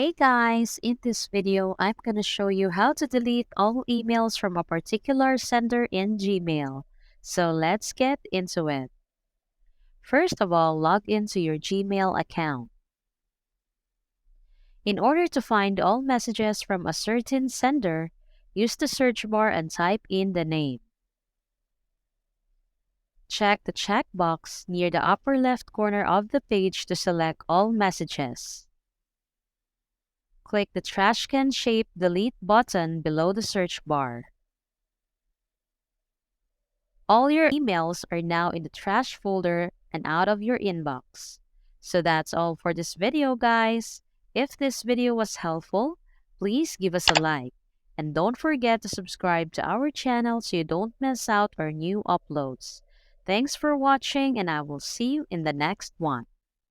Hey guys, in this video, I'm going to show you how to delete all emails from a particular sender in Gmail. So let's get into it. First of all, log into your Gmail account. In order to find all messages from a certain sender, use the search bar and type in the name. Check the checkbox near the upper left corner of the page to select all messages. Click the trash can shaped delete button below the search bar. All your emails are now in the trash folder and out of your inbox. So that's all for this video, guys. If this video was helpful, please give us a like. And don't forget to subscribe to our channel so you don't miss out our new uploads. Thanks for watching, and I will see you in the next one.